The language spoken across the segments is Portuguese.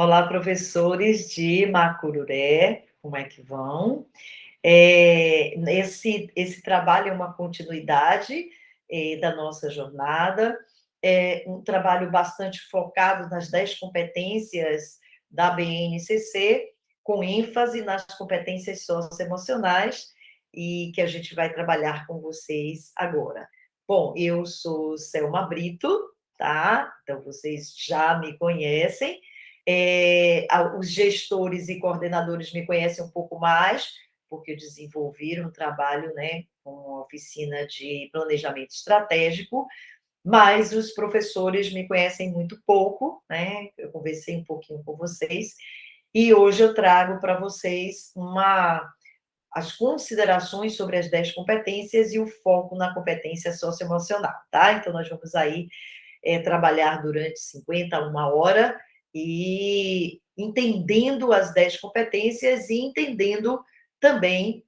Olá, professores de Macururé, como é que vão? Esse trabalho é uma continuidade da nossa jornada, é um trabalho bastante focado nas 10 competências da BNCC, com ênfase nas competências socioemocionais, e que a gente vai trabalhar com vocês agora. Bom, eu sou Selma Brito, tá? Então, vocês já me conhecem. Os gestores e coordenadores me conhecem um pouco mais, porque desenvolveram um trabalho, né, com uma oficina de planejamento estratégico, mas os professores me conhecem muito pouco, né? Eu conversei um pouquinho com vocês, e hoje eu trago para vocês as considerações sobre as 10 competências e o foco na competência socioemocional, tá? Então, nós vamos aí trabalhar durante 50 uma hora, e entendendo as 10 competências e entendendo também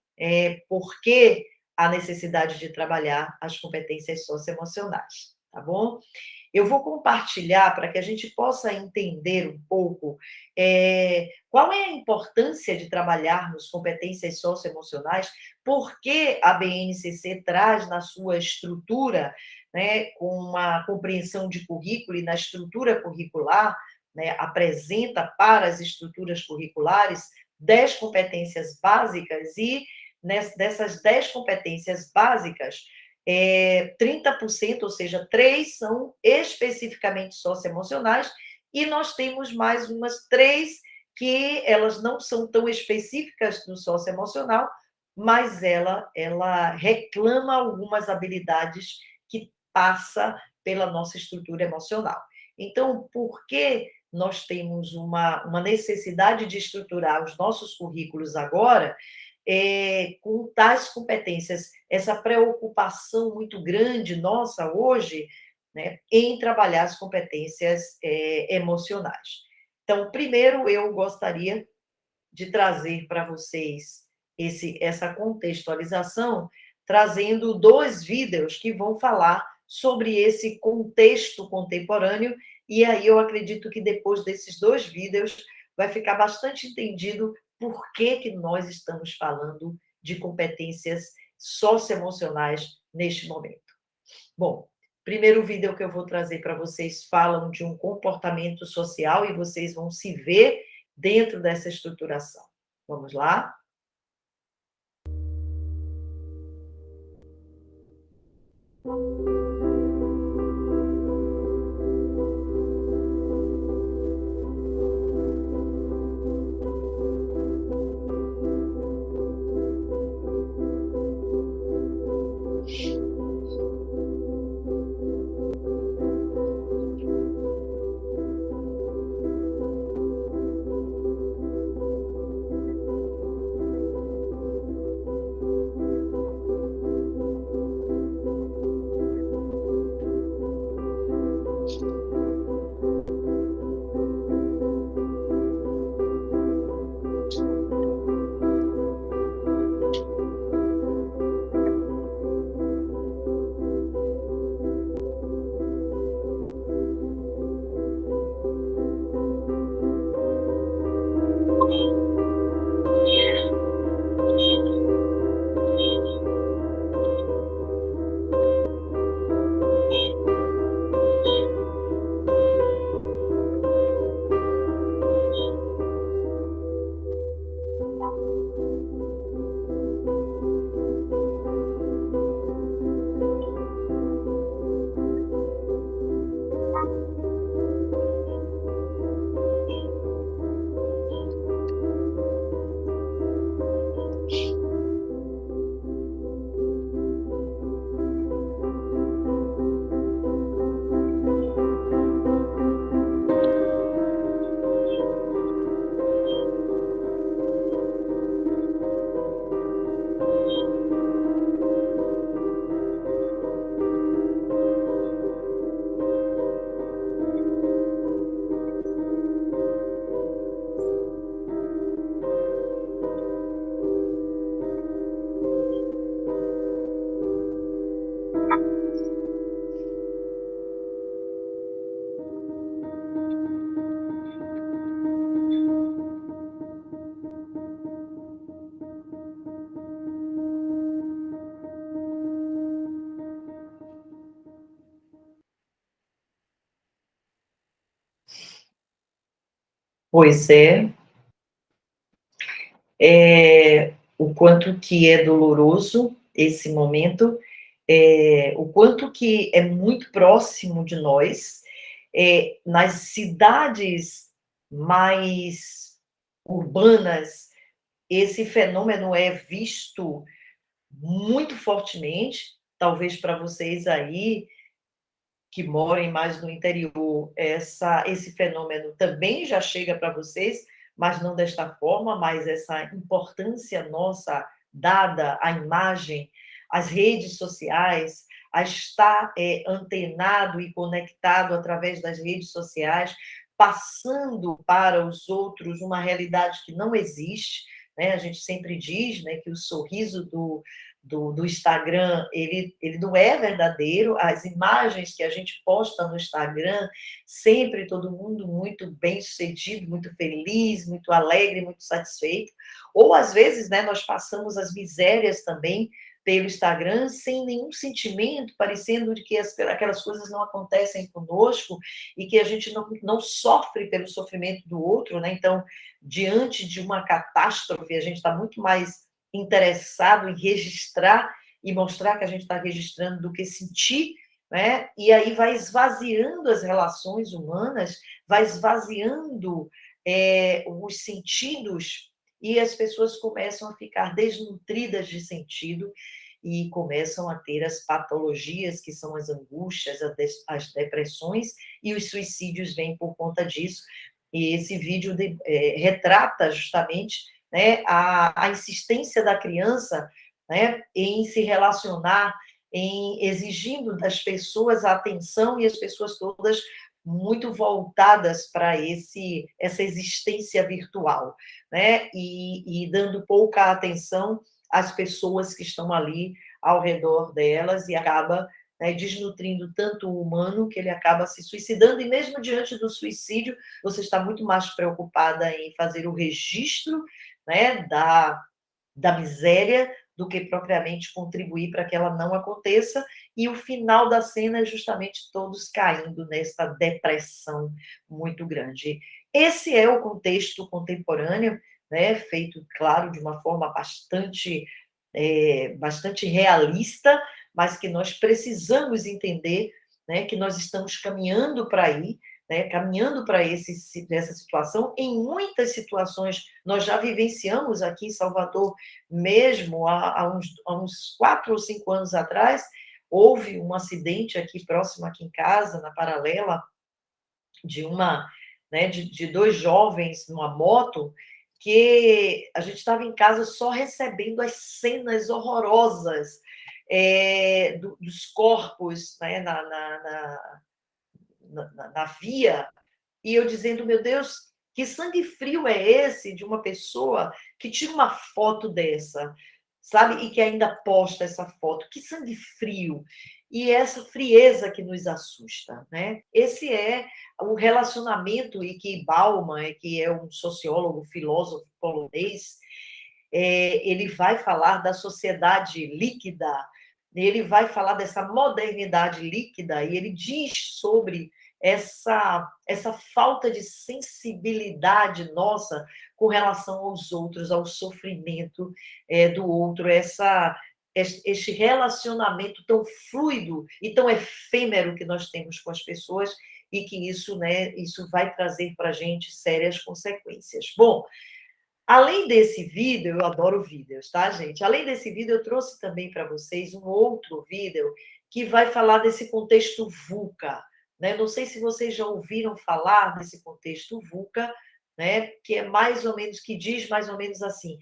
por que a necessidade de trabalhar as competências socioemocionais, tá bom? Eu vou compartilhar para que a gente possa entender um pouco qual é a importância de trabalharmos competências socioemocionais, por que a BNCC traz na sua estrutura, né, com uma compreensão de currículo e na estrutura curricular, né, apresenta para as estruturas curriculares 10 competências básicas, e dessas 10 competências básicas, 30%, ou seja, 3 são especificamente socioemocionais, e nós temos mais umas 3 que elas não são tão específicas do socioemocional, mas ela reclama algumas habilidades que passa pela nossa estrutura emocional. Então, por que nós temos uma necessidade de estruturar os nossos currículos agora com tais competências, essa preocupação muito grande nossa hoje, né, em trabalhar as competências emocionais? Então, primeiro, eu gostaria de trazer para vocês essa contextualização, trazendo 2 vídeos que vão falar sobre esse contexto contemporâneo, e aí eu acredito que depois desses 2 vídeos vai ficar bastante entendido por que nós estamos falando de competências socioemocionais neste momento. Bom, primeiro vídeo que eu vou trazer para vocês falam de um comportamento social, e vocês vão se ver dentro dessa estruturação. Vamos lá? Pois o quanto que é doloroso esse momento, o quanto que é muito próximo de nós, nas cidades mais urbanas, esse fenômeno é visto muito fortemente, talvez para vocês aí que morem mais no interior, esse fenômeno também já chega para vocês, mas não desta forma, mas essa importância nossa dada à imagem, às redes sociais, a estar antenado e conectado através das redes sociais, passando para os outros uma realidade que não existe, né? A gente sempre diz, né, que o sorriso do Instagram, ele não é verdadeiro, as imagens que a gente posta no Instagram, sempre todo mundo muito bem-sucedido, muito feliz, muito alegre, muito satisfeito, ou às vezes, né, nós passamos as misérias também pelo Instagram sem nenhum sentimento, parecendo de que aquelas coisas não acontecem conosco e que a gente não sofre pelo sofrimento do outro, né? Então, diante de uma catástrofe, a gente está muito mais interessado em registrar e mostrar que a gente está registrando do que sentir, né? E aí vai esvaziando as relações humanas, vai esvaziando os sentidos e as pessoas começam a ficar desnutridas de sentido e começam a ter as patologias que são as angústias, as depressões e os suicídios vêm por conta disso. E esse vídeo retrata justamente, né, a insistência da criança, né, em se relacionar, em exigindo das pessoas a atenção e as pessoas todas muito voltadas para essa existência virtual, né, e dando pouca atenção às pessoas que estão ali ao redor delas e acaba, né, desnutrindo tanto o humano que ele acaba se suicidando, e mesmo diante do suicídio, você está muito mais preocupada em fazer o registro, né, da miséria do que propriamente contribuir para que ela não aconteça, e o final da cena é justamente todos caindo nessa depressão muito grande. Esse é o contexto contemporâneo, né, feito, claro, de uma forma bastante realista, mas que nós precisamos entender, né, que nós estamos caminhando para aí, né, caminhando para essa situação. Em muitas situações, nós já vivenciamos aqui em Salvador, mesmo há uns 4 ou 5 anos atrás, houve um acidente aqui próximo, aqui em casa, na Paralela, de 2 jovens numa moto, que a gente estava em casa só recebendo as cenas horrorosas dos corpos, né, na via, e eu dizendo, meu Deus, que sangue frio é esse de uma pessoa que tira uma foto dessa, sabe? E que ainda posta essa foto. Que sangue frio. E essa frieza que nos assusta, né? Esse é o relacionamento, e que Bauman, que é um sociólogo, filósofo polonês, ele vai falar da sociedade líquida, ele vai falar dessa modernidade líquida, e ele diz sobre essa falta de sensibilidade nossa com relação aos outros, ao sofrimento do outro, este relacionamento tão fluido e tão efêmero que nós temos com as pessoas, e que isso, né, isso vai trazer para a gente sérias consequências. Bom, além desse vídeo, eu adoro vídeos, tá, gente? Além desse vídeo, eu trouxe também para vocês um outro vídeo que vai falar desse contexto VUCA, né? Não sei se vocês já ouviram falar desse contexto VUCA, né? Que é mais ou menos, que diz mais ou menos assim: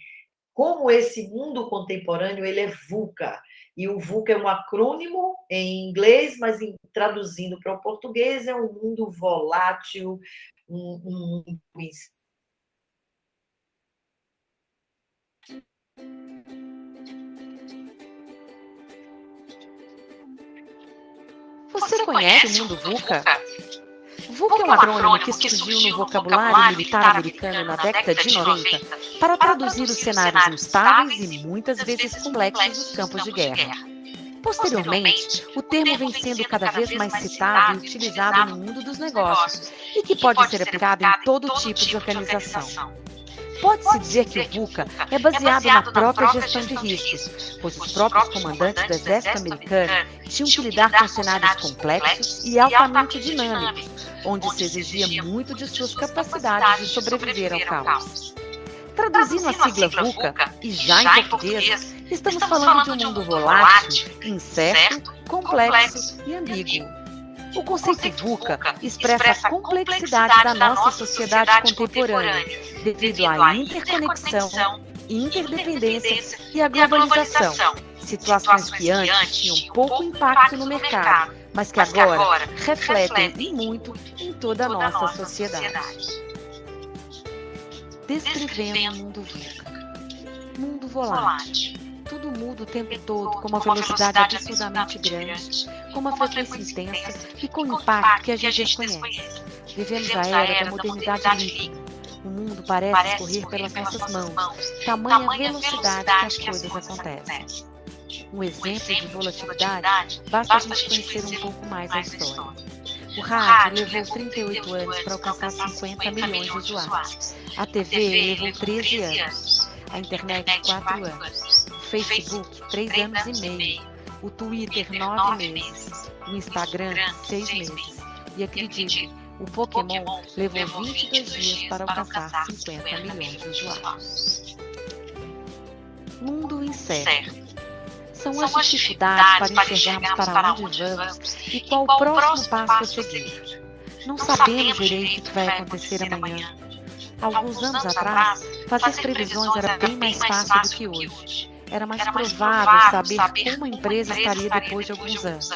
como esse mundo contemporâneo ele é VUCA, e o VUCA é um acrônimo em inglês, mas traduzindo para o português é um mundo volátil, um mundo. Você conhece o mundo VUCA? VUCA é um acrônimo que surgiu no vocabulário militar americano na década de 90 para traduzir os cenários instáveis e muitas vezes complexos dos campos de guerra. Posteriormente, o termo vem sendo cada vez mais citado e utilizado no mundo dos negócios e que pode ser aplicado em todo tipo de organização. Pode-se dizer que o VUCA é baseado na própria gestão de riscos, pois os próprios comandantes do exército americano tinham que lidar com cenários complexos e altamente dinâmicos, onde se exigia muito de suas capacidades de sobreviver ao caos. Traduzindo a sigla VUCA, e já em português, estamos falando de um mundo volátil, incerto, complexo e ambíguo. O conceito VUCA expressa a complexidade da nossa sociedade contemporânea, devido à interconexão, interdependência e à globalização, situações que antes tinham pouco impacto no mercado, mas que agora refletem e muito em toda a nossa sociedade. Descrevendo o mundo VUCA. Mundo volátil. Tudo muda o tempo todo, com uma velocidade absurdamente grande, com uma frequência intensa e com um impacto que a gente desconhece. Vivemos a era da modernidade líquida. O mundo parece escorrer pelas nossas mãos, tamanha velocidade que as coisas acontecem. Um exemplo de volatilidade, basta a gente conhecer um pouco mais a história. O rádio levou 38 anos para alcançar 50 milhões de usuários. A TV levou 13 anos. A internet, 4 anos. O Facebook, 3 anos e meio. O Twitter, 9 meses. O Instagram, 6 meses. E acredite, o Pokémon levou 22 dias para alcançar 50 milhões de usuários. Mundo incerto. São as dificuldades para enxergarmos para onde vamos e qual o próximo passo a seguir. Não sabemos direito o que vai acontecer amanhã. Alguns anos atrás, fazer previsões era bem mais fácil do que hoje. Era mais provável saber como a empresa estaria depois de alguns anos.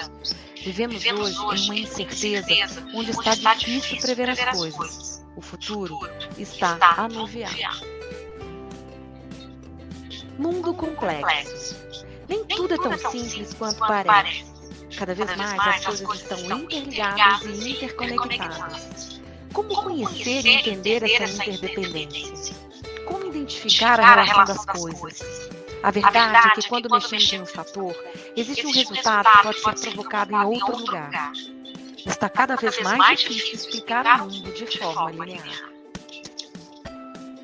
Vivemos hoje em uma incerteza onde está difícil prever as coisas. O futuro está anuviado. Mundo complexo. Nem tudo é tão simples quanto parece. Cada vez mais as coisas estão interligadas e interconectadas. Como conhecer e entender essa interdependência? Como identificar a relação das coisas? A verdade é que quando mexemos em um fator, existe um resultado que pode ser provocado em outro lugar. Está cada vez mais difícil explicar o mundo de forma linear.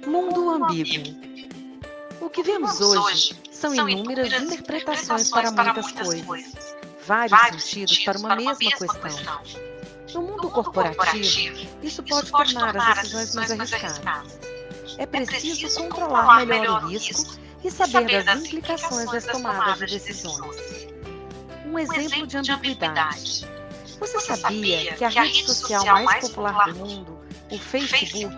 Mundo ambíguo. O que vemos hoje são inúmeras interpretações para muitas coisas, vários sentidos para uma mesma questão. No mundo corporativo, isso pode tornar as decisões mais arriscadas. É preciso controlar melhor o risco e saber das implicações das tomadas de decisões. Um exemplo de ambiguidade. Você sabia que a rede social mais popular do mundo, o Facebook,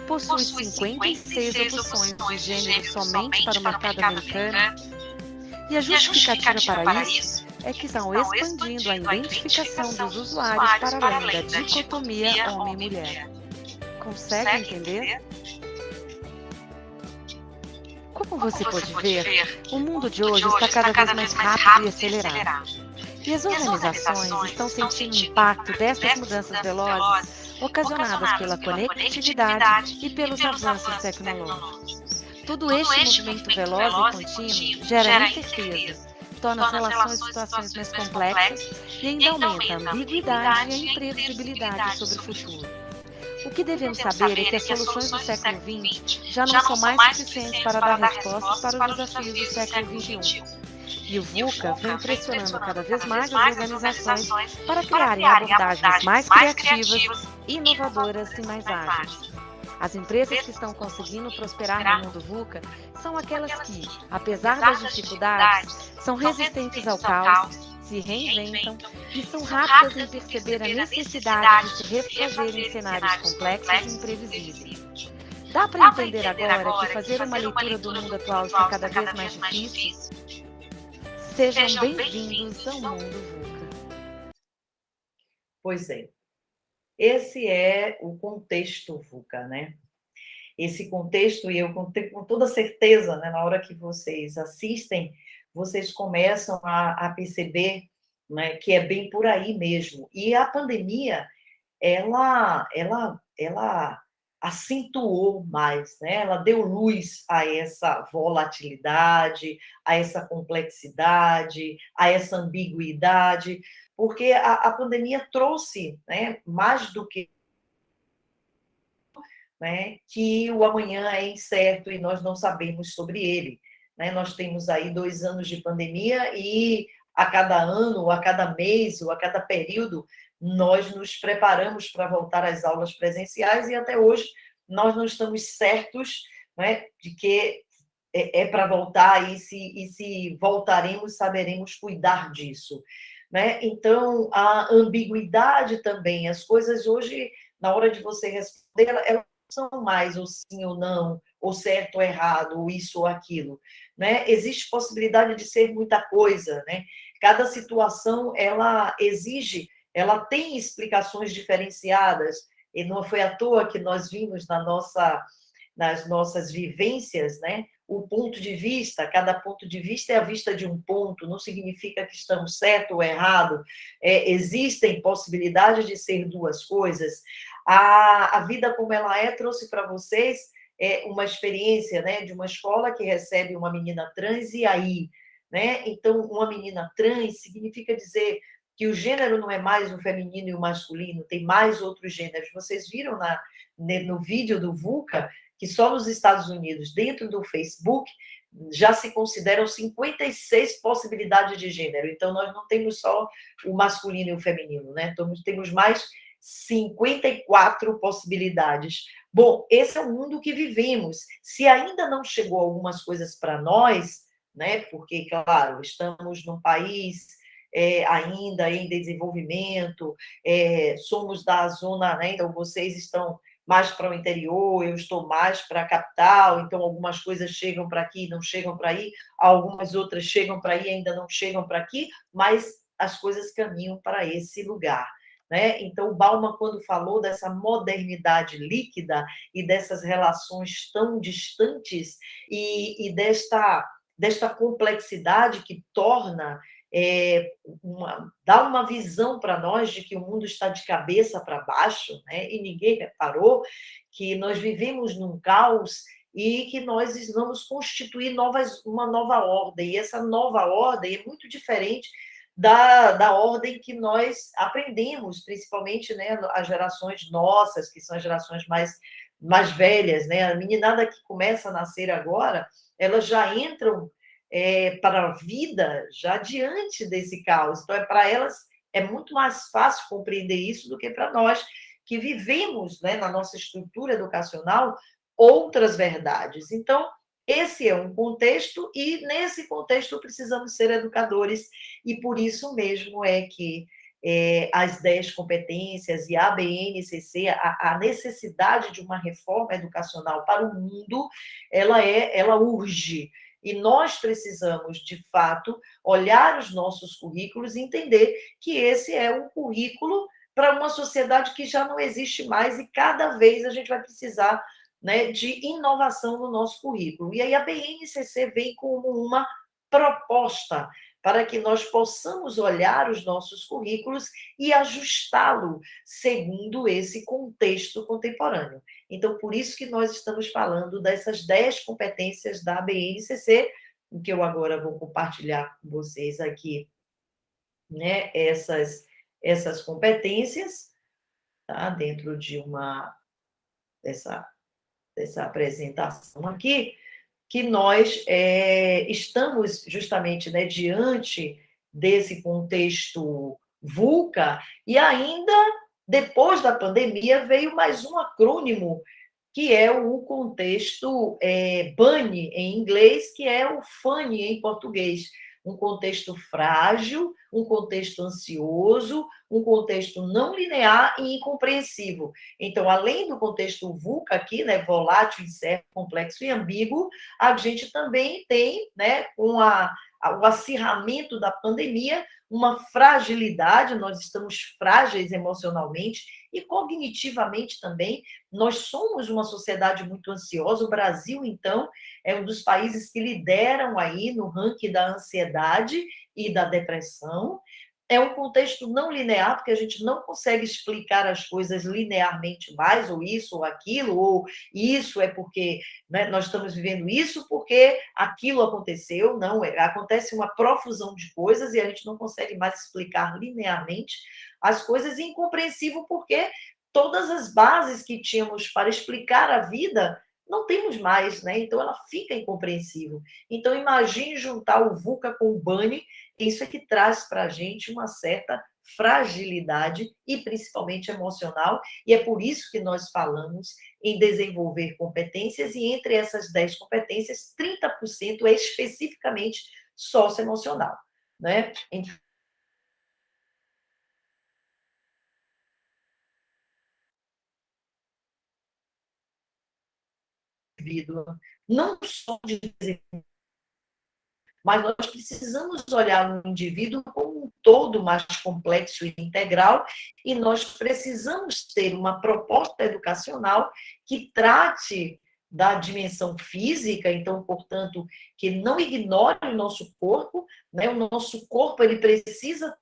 possui 56 opções de gênero somente para o mercado americano? E a justificativa para isso é que estão expandindo a identificação dos usuários para além da dicotomia homem-mulher. Consegue entender? Como você pode ver, o mundo de hoje está cada vez mais rápido e acelerado. E as organizações estão sentindo o impacto dessas mudanças velozes ocasionadas pela conectividade e pelos avanços tecnológicos. Todo este movimento veloz e contínuo gera incerteza, torna as relações e situações mais complexas e ainda aumenta a ambiguidade e a imprevisibilidade sobre o futuro. O que devemos saber é que as soluções do século XX já não são mais suficientes para dar respostas para os desafios do século XXI. E o VUCA vem pressionando cada vez mais as organizações para criarem abordagens mais criativas, inovadoras e mais ágeis. As empresas que estão conseguindo prosperar no mundo VUCA são aquelas que, apesar das dificuldades, são resistentes ao caos, se reinventam e são rápidas em perceber a necessidade de se refazer em cenários complexos e imprevisíveis. Dá para entender agora que fazer uma leitura do mundo atual está cada vez mais difícil? Sejam bem-vindos ao Mundo VUCA. Pois é. Esse é o contexto VUCA, né? Esse contexto, e eu com toda certeza, né, na hora que vocês assistem, vocês começam a perceber, né, que é bem por aí mesmo. E a pandemia, ela acentuou mais, né? Ela deu luz a essa volatilidade, a essa complexidade, a essa ambiguidade, porque a pandemia trouxe, né, mais do que, né, que o amanhã é incerto e nós não sabemos sobre ele. Né? Nós temos aí 2 anos de pandemia e a cada ano, ou a cada mês, ou a cada período, nós nos preparamos para voltar às aulas presenciais e até hoje nós não estamos certos, né, de que é para voltar e se voltaremos, saberemos cuidar disso. Né? Então, a ambiguidade também, as coisas hoje, na hora de você responder, elas são mais ou sim ou não, ou certo ou errado, ou isso ou aquilo. Né? Existe possibilidade de ser muita coisa. Né? Cada situação, ela exige, ela tem explicações diferenciadas, e não foi à toa que nós vimos nas nossas vivências, né? O ponto de vista, cada ponto de vista é a vista de um ponto, não significa que estamos certo ou errado, existem possibilidades de ser duas coisas. A vida como ela é trouxe para vocês uma experiência, né, de uma escola que recebe uma menina trans, e aí? Né? Então, uma menina trans significa dizer que o gênero não é mais o feminino e o masculino, tem mais outros gêneros. Vocês viram no vídeo do VUCA que só nos Estados Unidos, dentro do Facebook, já se consideram 56 possibilidades de gênero. Então, nós não temos só o masculino e o feminino, né? Então, temos mais 54 possibilidades. Bom, esse é o mundo que vivemos. Se ainda não chegou algumas coisas para nós, né? Porque, claro, estamos num país ainda em desenvolvimento, somos da zona, né? Então vocês estão mais para o interior, eu estou mais para a capital, então algumas coisas chegam para aqui, não chegam para aí, algumas outras chegam para aí, ainda não chegam para aqui, mas as coisas caminham para esse lugar. Né? Então, o Bauman, quando falou dessa modernidade líquida e dessas relações tão distantes e desta complexidade que torna dá uma visão para nós de que o mundo está de cabeça para baixo, né? E ninguém reparou que nós vivemos num caos e que nós vamos constituir uma nova ordem. E essa nova ordem é muito diferente da ordem que nós aprendemos, principalmente, né, as gerações nossas, que são as gerações mais velhas. Né? A meninada que começa a nascer agora, elas já entram para a vida já diante desse caos. Então, para elas é muito mais fácil compreender isso do que para nós, que vivemos, né, na nossa estrutura educacional, outras verdades. Então, esse é um contexto, e nesse contexto precisamos ser educadores, e por isso mesmo é que as 10 competências e a BNCC, a necessidade de uma reforma educacional para o mundo, ela urge. E nós precisamos, de fato, olhar os nossos currículos e entender que esse é um currículo para uma sociedade que já não existe mais, e cada vez a gente vai precisar, né, de inovação no nosso currículo. E aí a BNCC vem como uma proposta para que nós possamos olhar os nossos currículos e ajustá-lo segundo esse contexto contemporâneo. Então, por isso que nós estamos falando dessas 10 competências da BNCC, que eu agora vou compartilhar com vocês aqui, né, essas competências, tá, dentro dessa apresentação aqui, que nós estamos justamente, né, diante desse contexto VUCA, e ainda depois da pandemia veio mais um acrônimo, que é o contexto BANI em inglês, que é o FANI em português. Um contexto frágil, um contexto ansioso, um contexto não linear e incompreensivo. Então, além do contexto VUCA aqui, né, volátil, incerto, complexo e ambíguo, a gente também tem, né, com o acirramento da pandemia, uma fragilidade, nós estamos frágeis emocionalmente e cognitivamente também. Nós somos uma sociedade muito ansiosa. O Brasil, então, é um dos países que lideram aí no ranking da ansiedade e da depressão. é um contexto não linear, porque a gente não consegue explicar as coisas linearmente mais, ou isso, ou aquilo, ou isso é porque, né, nós estamos vivendo isso porque aquilo aconteceu. Não, acontece uma profusão de coisas e a gente não consegue mais explicar linearmente as coisas, e incompreensível porque todas as bases que tínhamos para explicar a vida não temos mais, né? Então ela fica incompreensível. Então imagine juntar o VUCA com o BANI, isso é que traz para a gente uma certa fragilidade e principalmente emocional, e é por isso que nós falamos em desenvolver competências, e entre essas 10 competências, 30% é especificamente socioemocional, né? Indivíduo, não só de desenvolvimento, mas nós precisamos olhar o indivíduo como um todo mais complexo e integral, e nós precisamos ter uma proposta educacional que trate da dimensão física, então, portanto, que não ignore o nosso corpo, né? O nosso corpo, ele precisa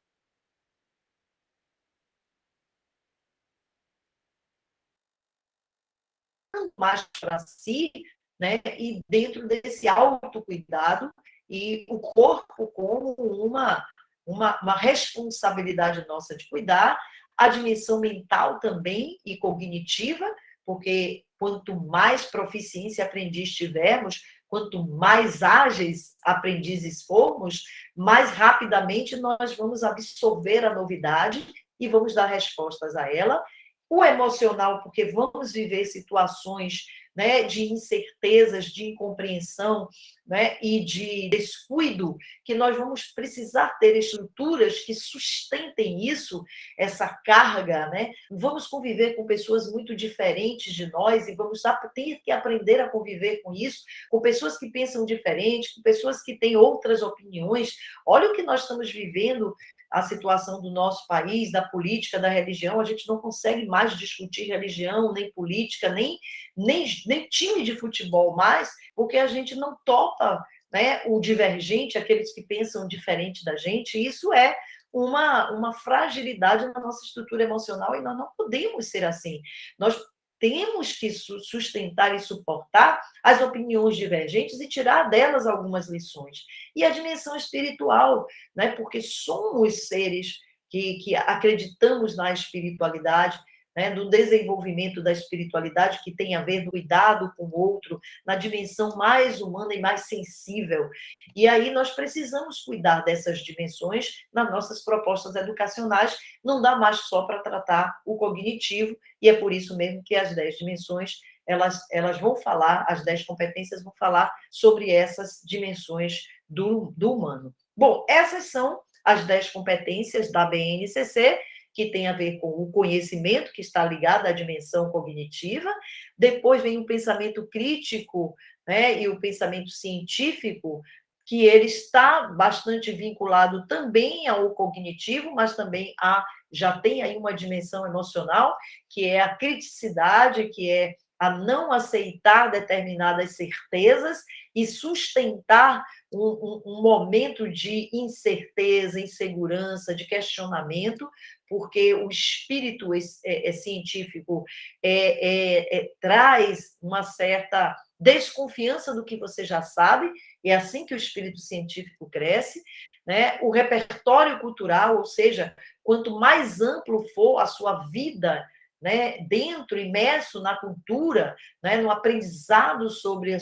mais para si, né? E dentro desse autocuidado, e o corpo como uma responsabilidade nossa de cuidar, a dimensão mental também e cognitiva, porque quanto mais proficiência aprendiz tivermos, quanto mais ágeis aprendizes formos, mais rapidamente nós vamos absorver a novidade e vamos dar respostas a ela. O emocional, porque vamos viver situações, né, de incertezas, de incompreensão, né, e de descuido, que nós vamos precisar ter estruturas que sustentem isso, essa carga, né? Vamos conviver com pessoas muito diferentes de nós e vamos ter que aprender a conviver com isso, com pessoas que pensam diferente, com pessoas que têm outras opiniões. Olha o que nós estamos vivendo, a situação do nosso país, da política, da religião. A gente não consegue mais discutir religião, nem política, nem time de futebol mais, porque a gente não topa, né, o divergente, aqueles que pensam diferente da gente. Isso é uma fragilidade na nossa estrutura emocional, e nós não podemos ser assim. Nós temos que sustentar e suportar as opiniões divergentes e tirar delas algumas lições. E a dimensão espiritual, né? Porque somos seres que acreditamos na espiritualidade, né? No desenvolvimento da espiritualidade, que tem a ver no cuidado com o outro, na dimensão mais humana e mais sensível. E aí nós precisamos cuidar dessas dimensões nas nossas propostas educacionais, não dá mais só para tratar o cognitivo, e é por isso mesmo que as 10 dimensões, elas vão falar, as 10 competências vão falar sobre essas dimensões do humano. Bom, essas são as 10 competências da BNCC, que tem a ver com o conhecimento, que está ligado à dimensão cognitiva. Depois vem o pensamento crítico, né, e o pensamento científico, que ele está bastante vinculado também ao cognitivo, mas também já tem aí uma dimensão emocional, que é a criticidade, que é a não aceitar determinadas certezas e sustentar um momento de incerteza, insegurança, de questionamento, porque o espírito científico traz uma certa desconfiança do que você já sabe, e é assim que o espírito científico cresce, né? O repertório cultural, ou seja, quanto mais amplo for a sua vida, né, dentro, imerso na cultura, né, no aprendizado sobre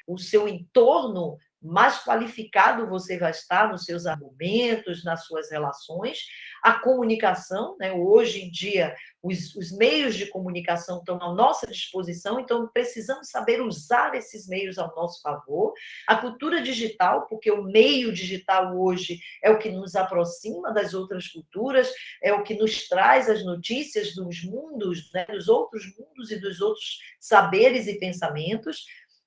o seu entorno, mais qualificado você vai estar nos seus argumentos, nas suas relações. A comunicação, né, hoje em dia, os meios de comunicação estão à nossa disposição, então precisamos saber usar esses meios ao nosso favor. A cultura digital, porque o meio digital hoje é o que nos aproxima das outras culturas, é o que nos traz as notícias dos mundos, né, dos outros mundos e dos outros saberes e pensamentos.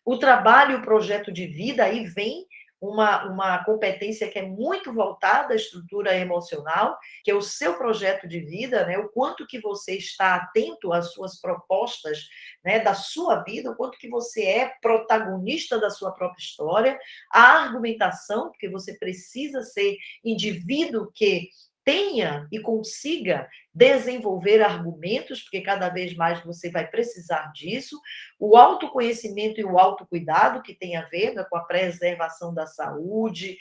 O trabalho e o projeto de vida, aí vem uma competência que é muito voltada à estrutura emocional, que é o seu projeto de vida, né? O quanto que você está atento às suas propostas, né, da sua vida, o quanto que você é protagonista da sua própria história, a argumentação, porque você precisa ser indivíduo que tenha e consiga desenvolver argumentos, porque cada vez mais você vai precisar disso, o autoconhecimento e o autocuidado, que tem a ver, né, com a preservação da saúde,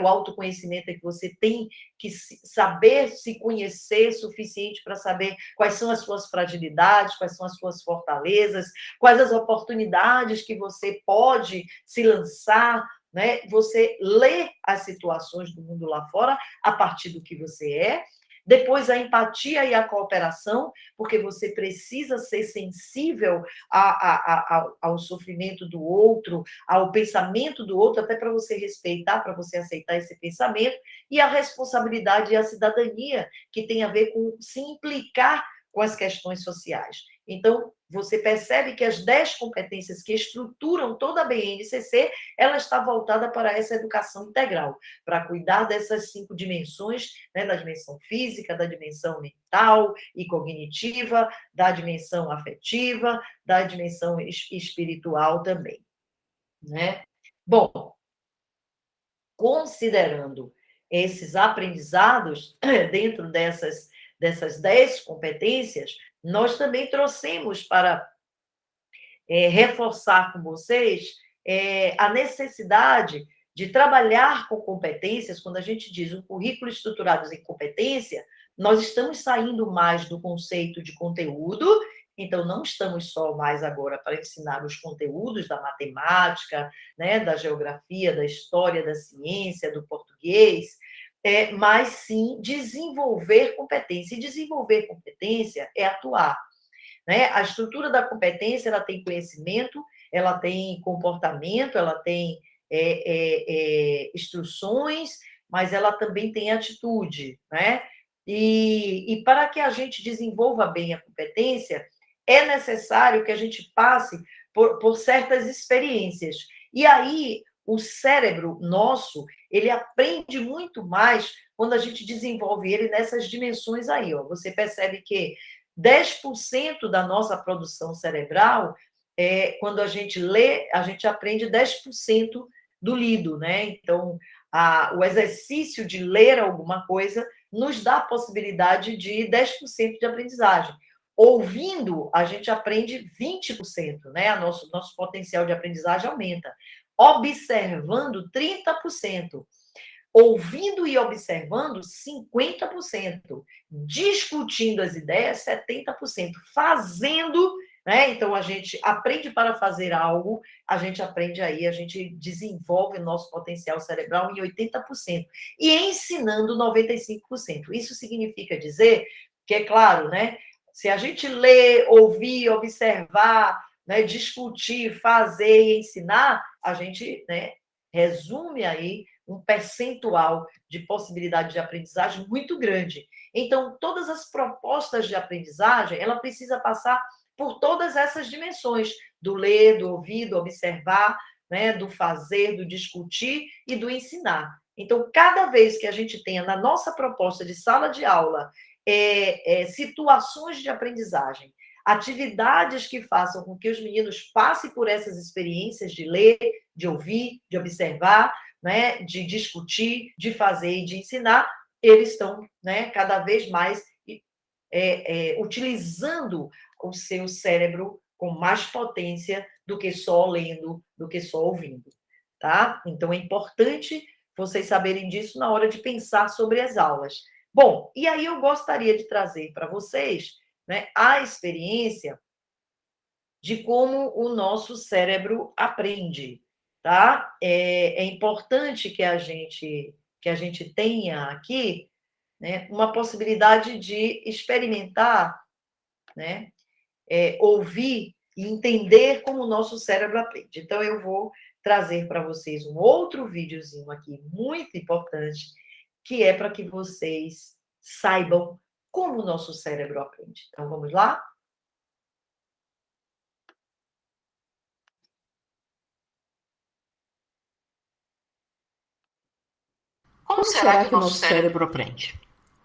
o autoconhecimento é que você tem que saber se conhecer suficiente para saber quais são as suas fragilidades, quais são as suas fortalezas, quais as oportunidades que você pode se lançar, né? Você lê as situações do mundo lá fora a partir do que você é. Depois, a empatia e a cooperação, porque você precisa ser sensível ao sofrimento do outro, ao pensamento do outro, até para você respeitar, para você aceitar esse pensamento. E a responsabilidade e a cidadania, que tem a ver com se implicar com as questões sociais. Então, você percebe que as 10 competências que estruturam toda a BNCC, ela está voltada para essa educação integral, para cuidar dessas 5 dimensões, né, da dimensão física, da dimensão mental e cognitiva, da dimensão afetiva, da dimensão espiritual também, né? Bom, considerando esses aprendizados dentro dessas 10 competências, nós também trouxemos para reforçar com vocês a necessidade de trabalhar com competências. Quando a gente diz um currículo estruturado em competência, nós estamos saindo mais do conceito de conteúdo, então não estamos só mais agora para ensinar os conteúdos da matemática, né, da geografia, da história, da ciência, do português, mas sim desenvolver competência. E desenvolver competência é atuar, né? A estrutura da competência, ela tem conhecimento, ela tem comportamento, ela tem instruções, mas ela também tem atitude, né? E para que a gente desenvolva bem a competência, é necessário que a gente passe por certas experiências. E aí, o cérebro nosso, ele aprende muito mais quando a gente desenvolve ele nessas dimensões aí, ó. Você percebe que 10% da nossa produção cerebral, quando a gente lê, a gente aprende 10% do lido, né? Então, o exercício de ler alguma coisa nos dá a possibilidade de 10% de aprendizagem. Ouvindo, a gente aprende 20%, né? Nosso potencial de aprendizagem aumenta. Observando, 30%. Ouvindo e observando, 50%. Discutindo as ideias, 70%. Fazendo, né? Então, a gente aprende para fazer algo, a gente aprende aí, a gente desenvolve o nosso potencial cerebral em 80%. E ensinando, 95%. Isso significa dizer que, é claro, né? Se a gente ler, ouvir, observar, né, discutir, fazer e ensinar, a gente, né, resume aí um percentual de possibilidade de aprendizagem muito grande. Então, todas as propostas de aprendizagem, ela precisa passar por todas essas dimensões, do ler, do ouvir, do observar, né, do fazer, do discutir e do ensinar. Então, cada vez que a gente tenha na nossa proposta de sala de aula situações de aprendizagem, atividades que façam com que os meninos passem por essas experiências de ler, de ouvir, de observar, né, de discutir, de fazer e de ensinar, eles estão, né, cada vez mais utilizando o seu cérebro com mais potência do que só lendo, do que só ouvindo, tá? Então, é importante vocês saberem disso na hora de pensar sobre as aulas. Bom, e aí eu gostaria de trazer para vocês, né, a experiência de como o nosso cérebro aprende, tá? É importante que a gente tenha aqui, né, uma possibilidade de experimentar, né, ouvir e entender como o nosso cérebro aprende. Então, eu vou trazer para vocês um outro videozinho aqui muito importante, que é para que vocês saibam como o nosso cérebro aprende. Então, vamos lá? Como será que o nosso cérebro aprende?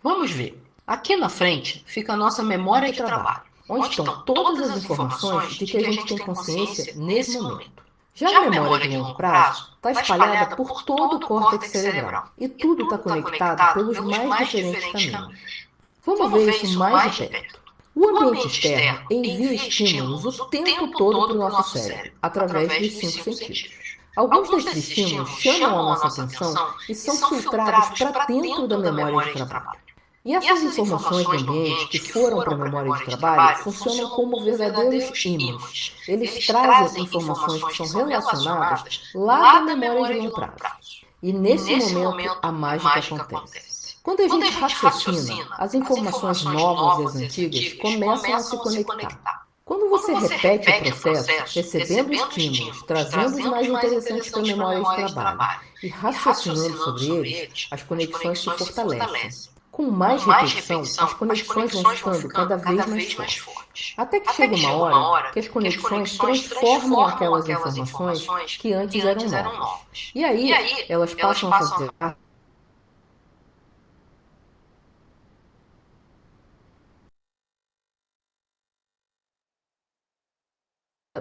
Vamos ver. Aqui na frente fica a nossa memória de trabalho, onde estão todas as informações de que a gente tem consciência nesse momento. Já a memória de longo prazo está espalhada por todo o córtex cerebral e tudo está conectado pelos mais diferentes caminhos. Vamos ver isso mais de perto. O ambiente externo envia estímulos o tempo todo para o nosso cérebro, através dos 5 sentidos. Alguns desses estímulos chamam a nossa atenção e são filtrados para dentro da memória de trabalho. E essas informações do ambiente que foram para a memória de trabalho funcionam como verdadeiros ímãs. Eles trazem informações que são relacionadas lá da memória de longo prazo. E nesse momento a mágica acontece. Quando a gente raciocina, as informações novas e as antigas começam a se conectar. Quando você repete o processo, recebendo estímulos, trazendo os mais interessantes para a memória de trabalho e raciocinando sobre eles, as conexões se fortalecem. Com mais repetição, as conexões vão ficando cada vez mais fortes. Até que chega uma hora que as conexões transformam aquelas informações que antes eram novas. E aí, elas passam a fazer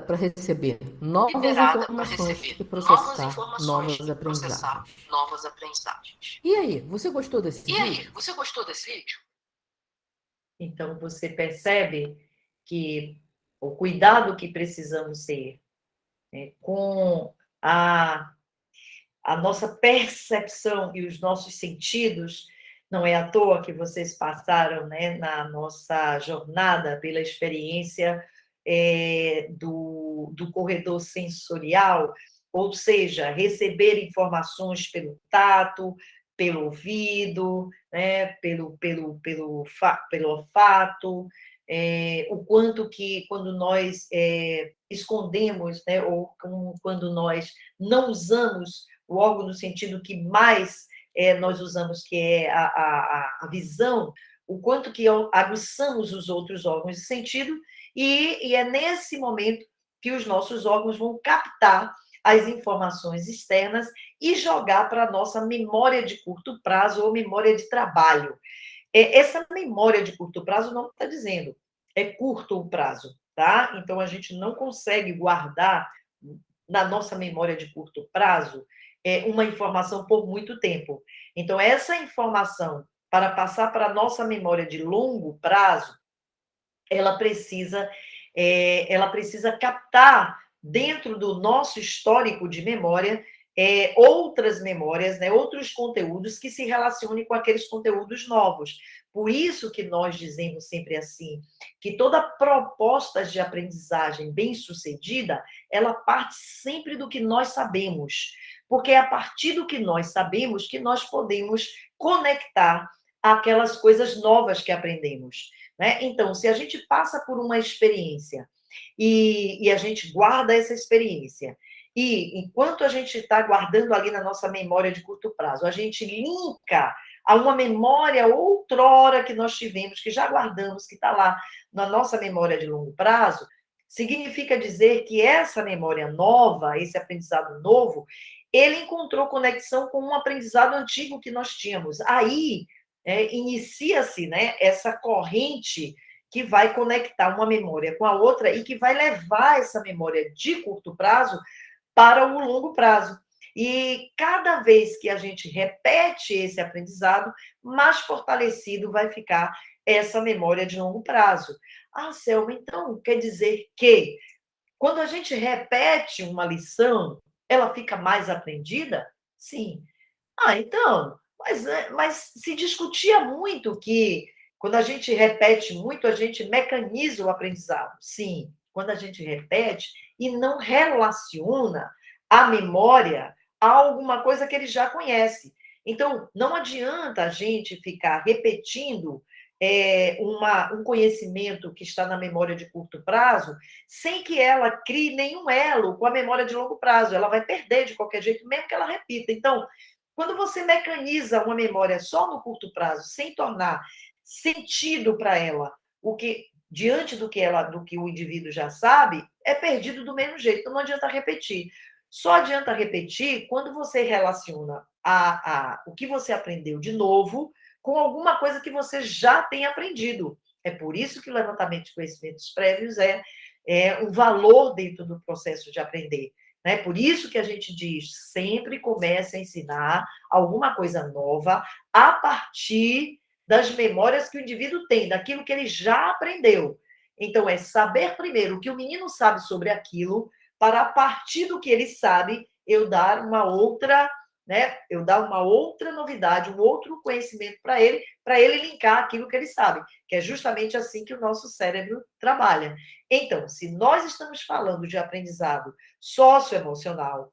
para receber novas informações e processar novas aprendizagens. E aí, você gostou desse vídeo? Então, você percebe que o cuidado que precisamos ter, né, com a nossa percepção e os nossos sentidos, não é à toa que vocês passaram, né, na nossa jornada pela experiência do corredor sensorial, ou seja, receber informações pelo tato, pelo ouvido, né, pelo olfato, o quanto que quando nós escondemos, né, ou quando nós não usamos o órgão no sentido que mais nós usamos, que é a visão, o quanto que aguçamos os outros órgãos de sentido, e é nesse momento que os nossos órgãos vão captar as informações externas e jogar para a nossa memória de curto prazo ou memória de trabalho. Essa memória de curto prazo não está dizendo, é curto o prazo, tá? Então, a gente não consegue guardar na nossa memória de curto prazo uma informação por muito tempo. Então, essa informação, para passar para a nossa memória de longo prazo, ela precisa captar dentro do nosso histórico de memória outras memórias, né, outros conteúdos que se relacionem com aqueles conteúdos novos. Por isso que nós dizemos sempre assim, que toda proposta de aprendizagem bem-sucedida, ela parte sempre do que nós sabemos, porque é a partir do que nós sabemos que nós podemos conectar aquelas coisas novas que aprendemos, né? Então, se a gente passa por uma experiência e a gente guarda essa experiência, e enquanto a gente está guardando ali na nossa memória de curto prazo, a gente linka a uma memória outrora que nós tivemos, que já guardamos, que está lá na nossa memória de longo prazo, significa dizer que essa memória nova, esse aprendizado novo, ele encontrou conexão com um aprendizado antigo que nós tínhamos. Aí inicia-se, né, essa corrente que vai conectar uma memória com a outra e que vai levar essa memória de curto prazo para o longo prazo. E cada vez que a gente repete esse aprendizado, mais fortalecido vai ficar essa memória de longo prazo. Ah, Selma, então quer dizer que quando a gente repete uma lição, ela fica mais aprendida? Sim. Ah, então, mas se discutia muito que quando a gente repete muito, a gente mecaniza o aprendizado. Sim, quando a gente repete e não relaciona a memória a alguma coisa que ele já conhece. Então, não adianta a gente ficar repetindo um conhecimento que está na memória de curto prazo, sem que ela crie nenhum elo com a memória de longo prazo. Ela vai perder de qualquer jeito, mesmo que ela repita. Então, quando você mecaniza uma memória só no curto prazo, sem tornar sentido para ela, o que diante do que o indivíduo já sabe, é perdido do mesmo jeito. Então, não adianta repetir. Só adianta repetir quando você relaciona o que você aprendeu de novo com alguma coisa que você já tem aprendido. É por isso que o levantamento de conhecimentos prévios é um valor dentro do processo de aprender. né? Por isso que a gente diz, sempre comece a ensinar alguma coisa nova a partir das memórias que o indivíduo tem, daquilo que ele já aprendeu. Então, é saber primeiro o que o menino sabe sobre aquilo, para a partir do que ele sabe, eu dar uma outra, né? Eu dar uma outra novidade, um outro conhecimento para ele linkar aquilo que ele sabe, que é justamente assim que o nosso cérebro trabalha. Então, se nós estamos falando de aprendizado socioemocional,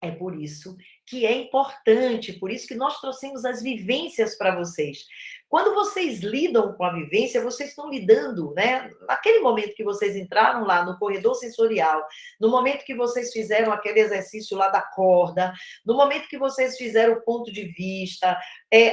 é por isso que é importante, por isso que nós trouxemos as vivências para vocês. Quando vocês lidam com a vivência, vocês estão lidando, né? Naquele momento que vocês entraram lá no corredor sensorial, no momento que vocês fizeram aquele exercício lá da corda, no momento que vocês fizeram o ponto de vista,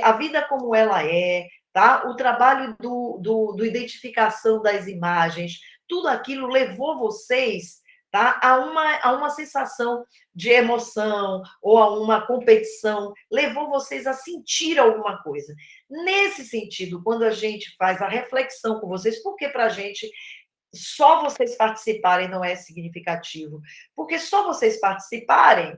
a vida como ela é, tá? O trabalho do identificação das imagens, tudo aquilo levou vocês, tá? A uma sensação de emoção ou a uma competição, levou vocês a sentir alguma coisa. Nesse sentido, quando a gente faz a reflexão com vocês, porque para a gente só vocês participarem não é significativo? Porque só vocês participaram,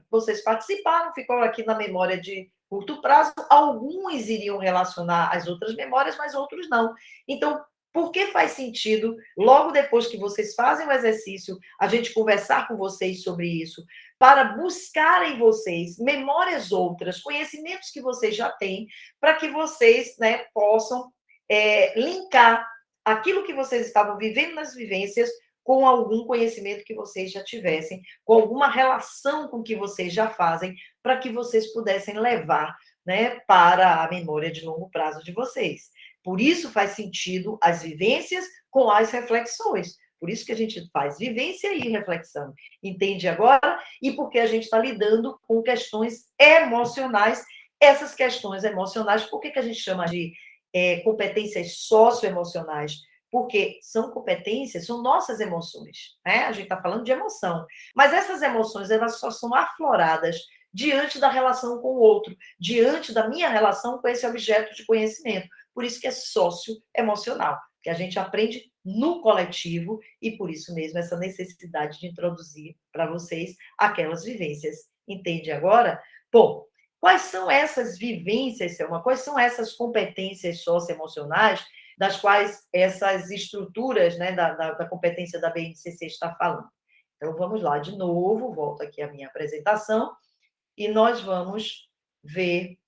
ficou aqui na memória de curto prazo, alguns iriam relacionar as outras memórias, mas outros não. Então, por que faz sentido, logo depois que vocês fazem o exercício, a gente conversar com vocês sobre isso, para buscar em vocês memórias outras, conhecimentos que vocês já têm, para que vocês, né, possam linkar aquilo que vocês estavam vivendo nas vivências com algum conhecimento que vocês já tivessem, com alguma relação com o que vocês já fazem, para que vocês pudessem levar, né, para a memória de longo prazo de vocês. Por isso faz sentido as vivências com as reflexões. Por isso que a gente faz vivência e reflexão. Entende agora? E porque a gente está lidando com questões emocionais. Essas questões emocionais, por que a gente chama de competências socioemocionais? Porque são competências, são nossas emoções, né? A gente está falando de emoção. Mas essas emoções, elas só são afloradas diante da relação com o outro, diante da minha relação com esse objeto de conhecimento. Por isso que é socioemocional, que a gente aprende no coletivo e por isso mesmo essa necessidade de introduzir para vocês aquelas vivências. Entende agora? Bom, quais são essas vivências, Selma? Quais são essas competências socioemocionais das quais essas estruturas, né, da competência da BNCC está falando? Então, vamos lá de novo, volto aqui à minha apresentação, e nós vamos ver,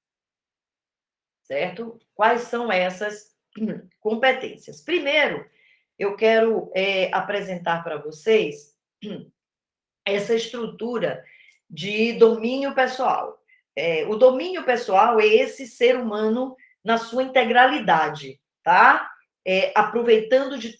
certo? Quais são essas competências. Primeiro, eu quero apresentar para vocês essa estrutura de domínio pessoal. O domínio pessoal é esse ser humano na sua integralidade, tá? Aproveitando de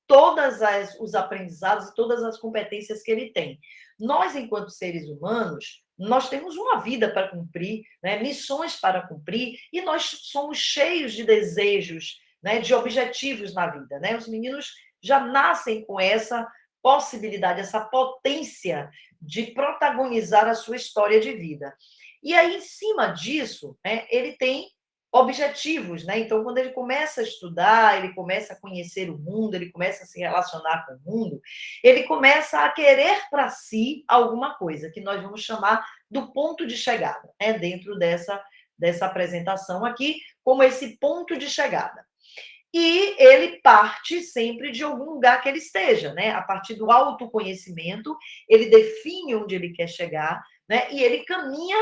todos os aprendizados e todas as competências que ele tem. Nós, enquanto seres humanos, nós temos uma vida para cumprir, né? Missões para cumprir, e nós somos cheios de desejos, né? De objetivos na vida, né? Os meninos já nascem com essa possibilidade, essa potência de protagonizar a sua história de vida. E aí, em cima disso, né, ele tem objetivos, né? Então, quando ele começa a estudar, ele começa a conhecer o mundo, ele começa a se relacionar com o mundo, ele começa a querer para si alguma coisa, que nós vamos chamar do ponto de chegada, né? Dentro dessa apresentação aqui, como esse ponto de chegada. E ele parte sempre de algum lugar que ele esteja, né? A partir do autoconhecimento, ele define onde ele quer chegar, né? E ele caminha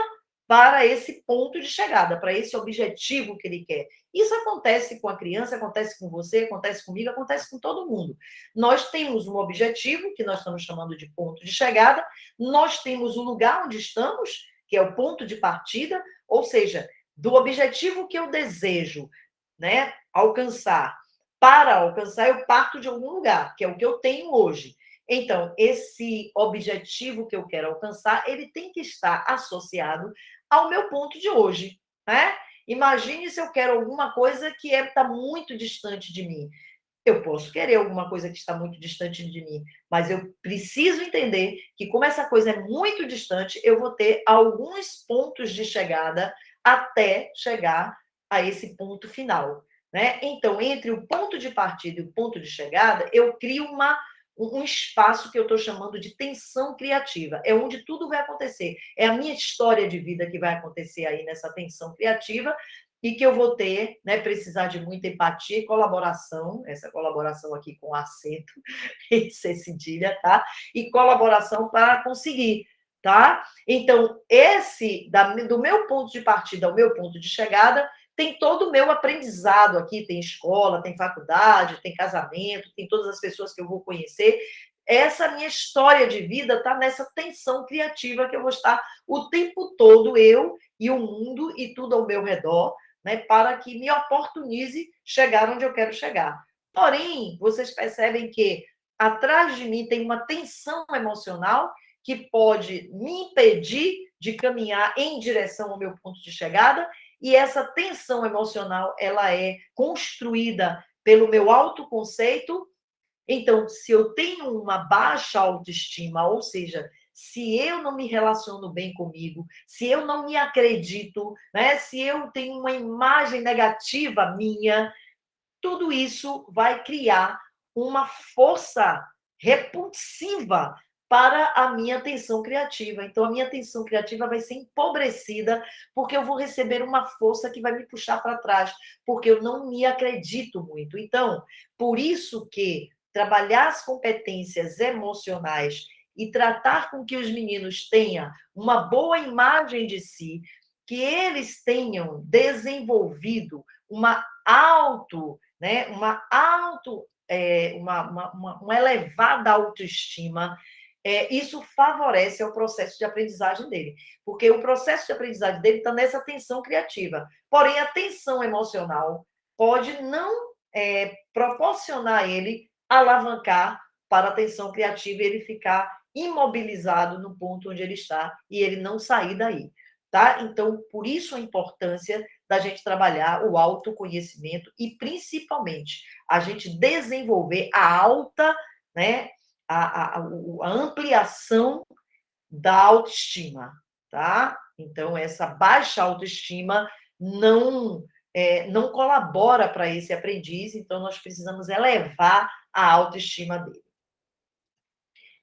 para esse ponto de chegada, para esse objetivo que ele quer. Isso acontece com a criança, acontece com você, acontece comigo, acontece com todo mundo. Nós temos um objetivo, que nós estamos chamando de ponto de chegada, nós temos o lugar onde estamos, que é o ponto de partida, ou seja, do objetivo que eu desejo, né, alcançar. Para alcançar, eu parto de algum lugar, que é o que eu tenho hoje. Então, esse objetivo que eu quero alcançar, ele tem que estar associado ao meu ponto de hoje, né? Imagine se eu quero alguma coisa que está muito distante de mim. Eu posso querer alguma coisa que está muito distante de mim, mas eu preciso entender que, como essa coisa é muito distante, eu vou ter alguns pontos de chegada até chegar a esse ponto final, né? Então, entre o ponto de partida e o ponto de chegada, eu crio um espaço que eu estou chamando de tensão criativa. É onde tudo vai acontecer. É a minha história de vida que vai acontecer aí nessa tensão criativa e que eu vou ter, né, precisar de muita empatia e colaboração, essa colaboração aqui com acento e C cedilha, tá? E colaboração para conseguir, tá? Então, do meu ponto de partida ao meu ponto de chegada, tem todo o meu aprendizado aqui, tem escola, tem faculdade, tem casamento, tem todas as pessoas que eu vou conhecer. Essa minha história de vida está nessa tensão criativa que eu vou estar o tempo todo, eu e o mundo e tudo ao meu redor, né, para que me oportunize chegar onde eu quero chegar. Porém, vocês percebem que atrás de mim tem uma tensão emocional que pode me impedir de caminhar em direção ao meu ponto de chegada, e essa tensão emocional, ela é construída pelo meu autoconceito. Então, se eu tenho uma baixa autoestima, ou seja, se eu não me relaciono bem comigo, se eu não me acredito, né, se eu tenho uma imagem negativa minha, tudo isso vai criar uma força repulsiva para a minha atenção criativa. Então, a minha atenção criativa vai ser empobrecida, porque eu vou receber uma força que vai me puxar para trás, porque eu não me acredito muito. Então, por isso que trabalhar as competências emocionais e tratar com que os meninos tenham uma boa imagem de si, que eles tenham desenvolvido uma uma elevada autoestima, isso favorece o processo de aprendizagem dele, porque o processo de aprendizagem dele está nessa tensão criativa. Porém, a tensão emocional pode não proporcionar a ele alavancar para a tensão criativa e ele ficar imobilizado no ponto onde ele está e ele não sair daí. Tá? Então, por isso a importância da gente trabalhar o autoconhecimento e, principalmente, a gente desenvolver a alta, né, a ampliação da autoestima, tá? Então, essa baixa autoestima não colabora para esse aprendiz, então nós precisamos elevar a autoestima dele.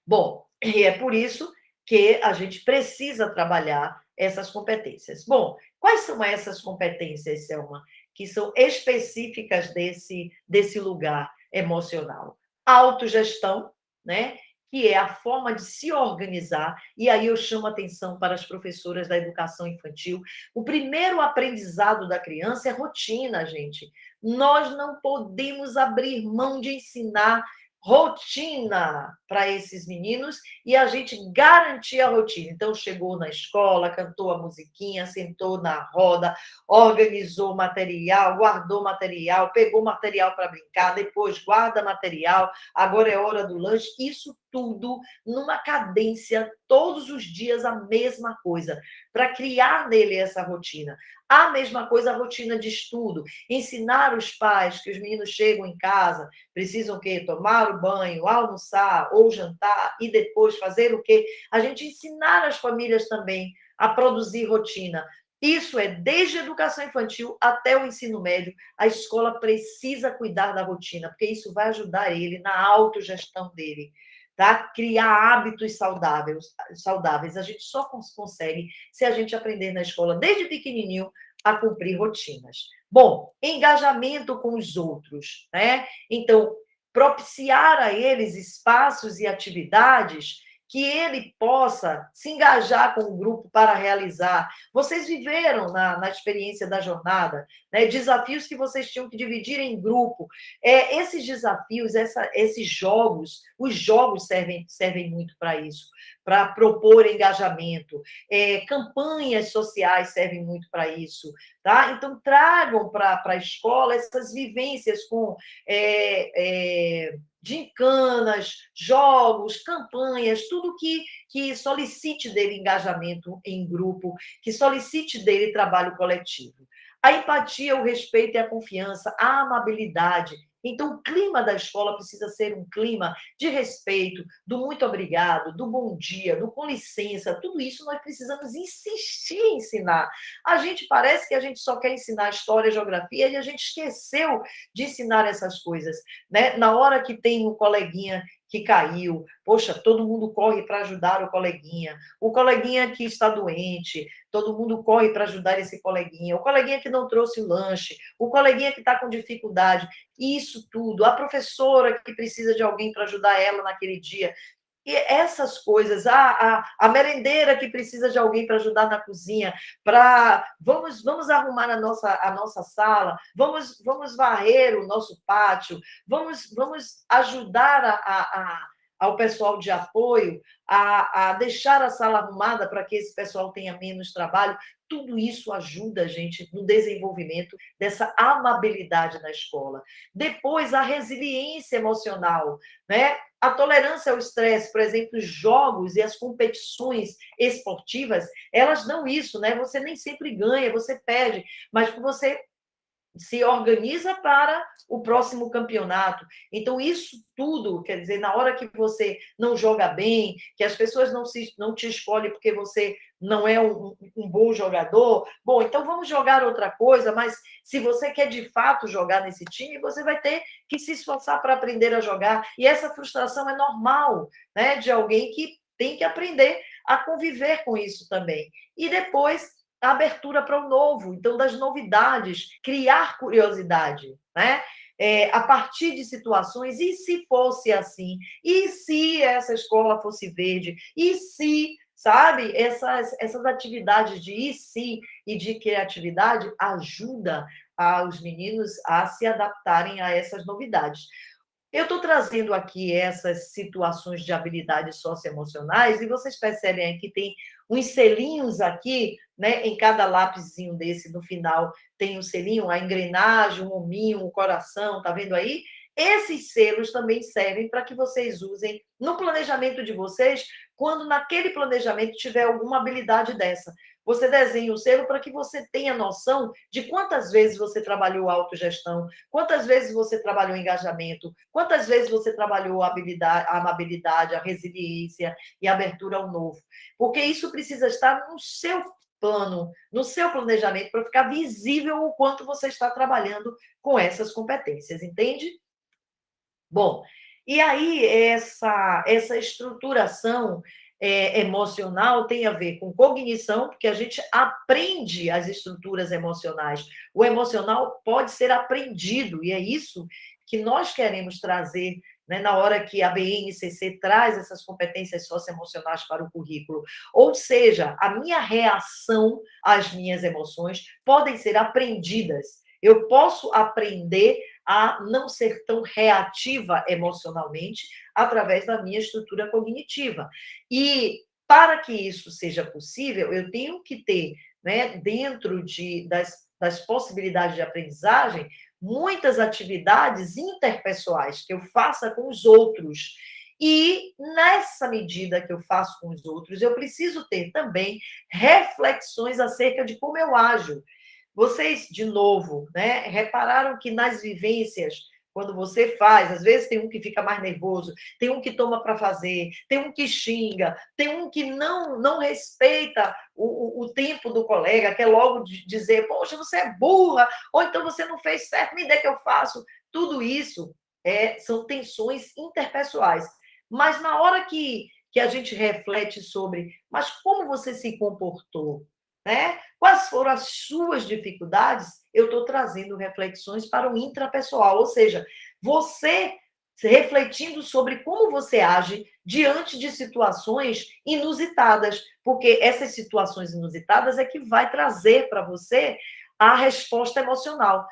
Bom, e é por isso que a gente precisa trabalhar essas competências. Bom, quais são essas competências, Selma, que são específicas desse lugar emocional? Autogestão, né? Que é a forma de se organizar, e aí eu chamo atenção para as professoras da educação infantil. O primeiro aprendizado da criança é rotina, gente. Nós não podemos abrir mão de ensinar rotina para esses meninos e a gente garantir a rotina. Então, chegou na escola, cantou a musiquinha, sentou na roda, organizou material, guardou material, pegou material para brincar, depois guarda material, agora é hora do lanche. Isso tudo numa cadência, todos os dias a mesma coisa, para criar nele essa rotina. A mesma coisa a rotina de estudo, ensinar os pais que os meninos chegam em casa, precisam o quê? Tomar o banho, almoçar ou jantar e depois fazer o quê? A gente ensinar as famílias também a produzir rotina. Isso é desde a educação infantil até o ensino médio. A escola precisa cuidar da rotina, porque isso vai ajudar ele na autogestão dele. Tá? Criar hábitos saudáveis. A gente só consegue se a gente aprender na escola, desde pequenininho, a cumprir rotinas. Bom, engajamento com os outros, né? Então, propiciar a eles espaços e atividades que ele possa se engajar com o grupo para realizar. Vocês viveram na experiência da jornada, né, desafios que vocês tinham que dividir em grupo. Esses desafios, esses jogos, os jogos servem muito para isso, para propor engajamento. Campanhas sociais servem muito para isso. Tá? Então, tragam para a escola essas vivências com gincanas, jogos, campanhas, tudo que solicite dele engajamento em grupo, que solicite dele trabalho coletivo. A empatia, o respeito e a confiança, a amabilidade. Então, o clima da escola precisa ser um clima de respeito, do muito obrigado, do bom dia, do com licença. Tudo isso nós precisamos insistir em ensinar. A gente parece que a gente só quer ensinar história, geografia, e a gente esqueceu de ensinar essas coisas, né? Na hora que tem um coleguinha que caiu, poxa, todo mundo corre para ajudar o coleguinha que está doente, todo mundo corre para ajudar esse coleguinha, o coleguinha que não trouxe o lanche, o coleguinha que está com dificuldade, isso tudo, a professora que precisa de alguém para ajudar ela naquele dia. E essas coisas, a merendeira que precisa de alguém para ajudar na cozinha, vamos arrumar a nossa sala, vamos varrer o nosso pátio, vamos ajudar ao pessoal de apoio a deixar a sala arrumada para que esse pessoal tenha menos trabalho. Tudo isso ajuda a gente no desenvolvimento dessa amabilidade na escola. Depois, a resiliência emocional, né? A tolerância ao estresse, por exemplo, os jogos e as competições esportivas, elas dão isso, né? Você nem sempre ganha, você perde, mas você se organiza para o próximo campeonato. Então, isso tudo, quer dizer, na hora que você não joga bem, que as pessoas não te escolhem porque você não é um bom jogador, bom, então vamos jogar outra coisa, mas se você quer de fato jogar nesse time, você vai ter que se esforçar para aprender a jogar. E essa frustração é normal, né, de alguém que tem que aprender a conviver com isso também. E depois a abertura para o novo, então, das novidades, criar curiosidade, né? A partir de situações, e se fosse assim? E se essa escola fosse verde? E se, sabe, essas atividades de e se e de criatividade ajuda os meninos a se adaptarem a essas novidades. Eu estou trazendo aqui essas situações de habilidades socioemocionais e vocês percebem aí que tem uns selinhos aqui, né? Em cada lápisinho desse, no final, tem um selinho, a engrenagem, um hominho, um coração, tá vendo aí? Esses selos também servem para que vocês usem no planejamento de vocês, quando naquele planejamento tiver alguma habilidade dessa. Você desenha o selo para que você tenha noção de quantas vezes você trabalhou a autogestão, quantas vezes você trabalhou engajamento, quantas vezes você trabalhou a amabilidade, a resiliência e a abertura ao novo. Porque isso precisa estar no seu plano, no seu planejamento, para ficar visível o quanto você está trabalhando com essas competências, entende? Bom, e aí essa estruturação emocional tem a ver com cognição, porque a gente aprende as estruturas emocionais. O emocional pode ser aprendido, e é isso que nós queremos trazer, né, na hora que a BNCC traz essas competências socioemocionais para o currículo. Ou seja, a minha reação às minhas emoções podem ser aprendidas. Eu posso aprender a não ser tão reativa emocionalmente através da minha estrutura cognitiva. E para que isso seja possível, eu tenho que ter, né, dentro das possibilidades de aprendizagem, muitas atividades interpessoais que eu faça com os outros. E nessa medida que eu faço com os outros, eu preciso ter também reflexões acerca de como eu ajo. Vocês, de novo, né, repararam que nas vivências, quando você faz, às vezes tem um que fica mais nervoso, tem um que toma para fazer, tem um que xinga, tem um que não respeita o tempo do colega, quer logo dizer, poxa, você é burra, ou então você não fez certo, me dê que eu faço. Tudo isso são tensões interpessoais. Mas na hora que a gente reflete sobre, mas como você se comportou? Né? Quais foram as suas dificuldades? Eu estou trazendo reflexões para o intrapessoal, ou seja, você refletindo sobre como você age diante de situações inusitadas, porque essas situações inusitadas é que vai trazer para você a resposta emocional.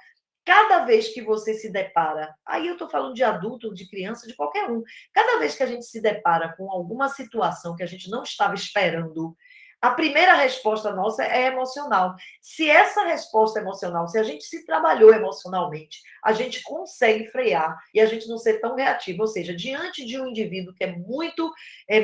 Cada vez que você se depara, aí eu estou falando de adulto, de criança, de qualquer um, cada vez que a gente se depara com alguma situação que a gente não estava esperando, a primeira resposta nossa é emocional. Se essa resposta emocional, se a gente se trabalhou emocionalmente, a gente consegue frear e a gente não ser tão reativo. Ou seja, diante de um indivíduo que é muito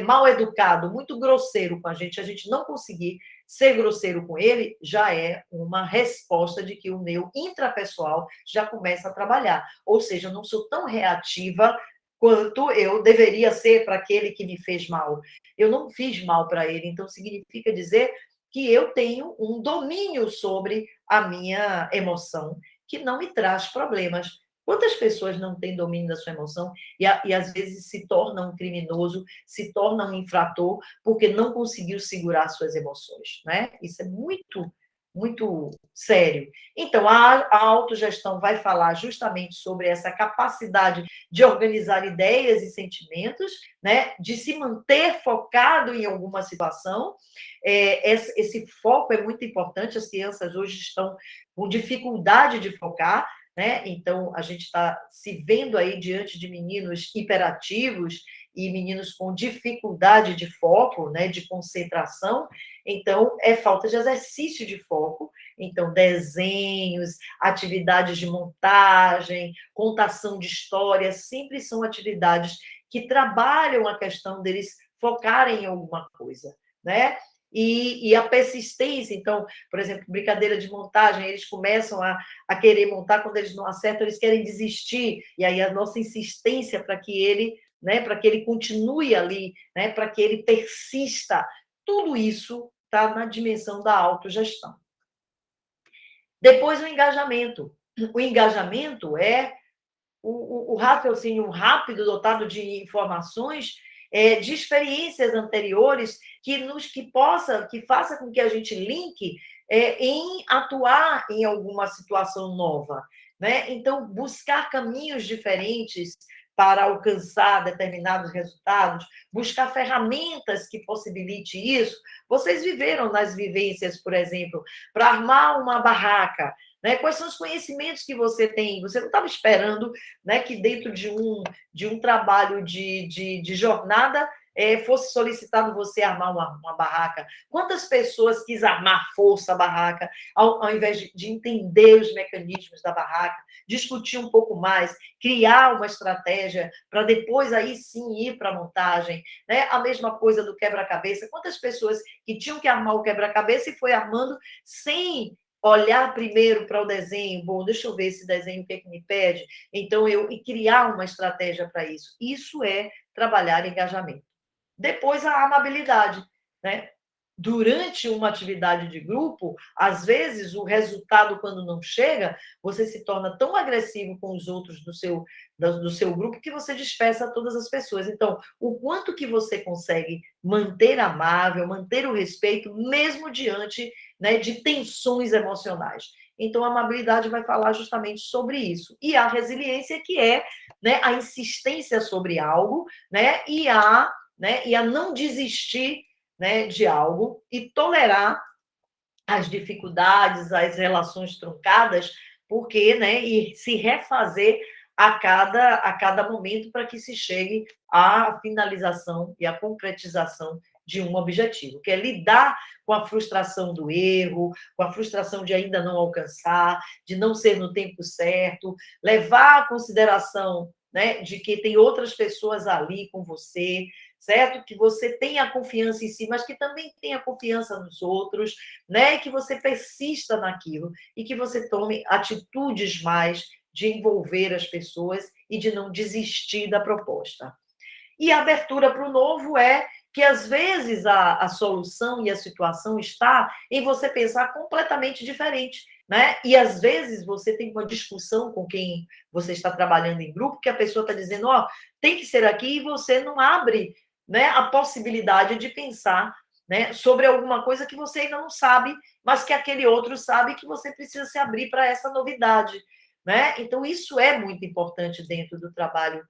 mal educado, muito grosseiro com a gente não conseguir ser grosseiro com ele, já é uma resposta de que o meu intrapessoal já começa a trabalhar. Ou seja, eu não sou tão reativa quanto eu deveria ser para aquele que me fez mal. Eu não fiz mal para ele, então significa dizer que eu tenho um domínio sobre a minha emoção, que não me traz problemas. Quantas pessoas não têm domínio da sua emoção e às vezes se torna um criminoso, se torna um infrator, porque não conseguiu segurar suas emoções, né? Isso é muito, muito sério. Então, a autogestão vai falar justamente sobre essa capacidade de organizar ideias e sentimentos, né? De se manter focado em alguma situação. Esse foco é muito importante, as crianças hoje estão com dificuldade de focar, né? Então, a gente está se vendo aí diante de meninos hiperativos e meninos com dificuldade de foco, né, de concentração. Então, é falta de exercício de foco. Então, desenhos, atividades de montagem, contação de histórias, sempre são atividades que trabalham a questão deles focarem em alguma coisa, né? E a persistência, então, por exemplo, brincadeira de montagem, eles começam a querer montar, quando eles não acertam, eles querem desistir, e aí a nossa insistência para que ele, né, para que ele continue ali, né, para que ele persista, tudo isso está na dimensão da autogestão. Depois, o engajamento. O engajamento é o raciocínio rápido, dotado de informações, de experiências anteriores que faça com que a gente linke em atuar em alguma situação nova, né? Então, buscar caminhos diferentes para alcançar determinados resultados, buscar ferramentas que possibilite isso. Vocês viveram nas vivências, por exemplo, para armar uma barraca, né? Quais são os conhecimentos que você tem? Você não estava esperando, né, que dentro de um trabalho de jornada fosse solicitado você armar uma barraca. Quantas pessoas quis armar força a barraca, ao invés de entender os mecanismos da barraca, discutir um pouco mais, criar uma estratégia para depois aí sim ir para a montagem, né? A mesma coisa do quebra-cabeça. Quantas pessoas que tinham que armar o quebra-cabeça e foi armando sem olhar primeiro para o desenho, bom, deixa eu ver esse desenho, o que é que me pede, então e criar uma estratégia para isso. Isso é trabalhar engajamento. Depois, a amabilidade, né? Durante uma atividade de grupo, às vezes o resultado, quando não chega, você se torna tão agressivo com os outros do seu grupo que você dispersa todas as pessoas. Então, o quanto que você consegue manter amável, manter o respeito, mesmo diante, né, de tensões emocionais. Então, a amabilidade vai falar justamente sobre isso. E a resiliência, que é, né, a insistência sobre algo, né, e a não desistir, né, de algo e tolerar as dificuldades, as relações truncadas, porque, né, e se refazer a cada momento para que se chegue à finalização e à concretização de um objetivo, que é lidar com a frustração do erro, com a frustração de ainda não alcançar, de não ser no tempo certo, levar a consideração, né, de que tem outras pessoas ali com você, certo? Que você tenha confiança em si, mas que também tenha confiança nos outros, né? E que você persista naquilo e que você tome atitudes mais de envolver as pessoas e de não desistir da proposta. E a abertura para o novo é que, às vezes, a solução e a situação está em você pensar completamente diferente, né? E, às vezes, você tem uma discussão com quem você está trabalhando em grupo, que a pessoa está dizendo, ó, tem que ser aqui, e você não abre, né, a possibilidade de pensar, né, sobre alguma coisa que você ainda não sabe, mas que aquele outro sabe, que você precisa se abrir para essa novidade, né? Então, isso é muito importante dentro do trabalho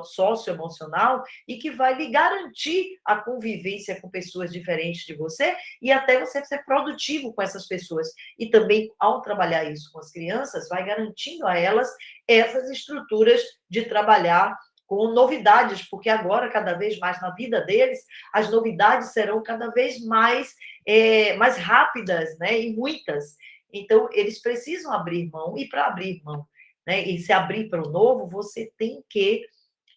socioemocional e que vai lhe garantir a convivência com pessoas diferentes de você e até você ser produtivo com essas pessoas. E também, ao trabalhar isso com as crianças, vai garantindo a elas essas estruturas de trabalhar com novidades, porque agora, cada vez mais na vida deles, as novidades serão cada vez mais rápidas, né? E muitas. Então, eles precisam abrir mão, e para abrir mão, né, e se abrir para o novo, você tem que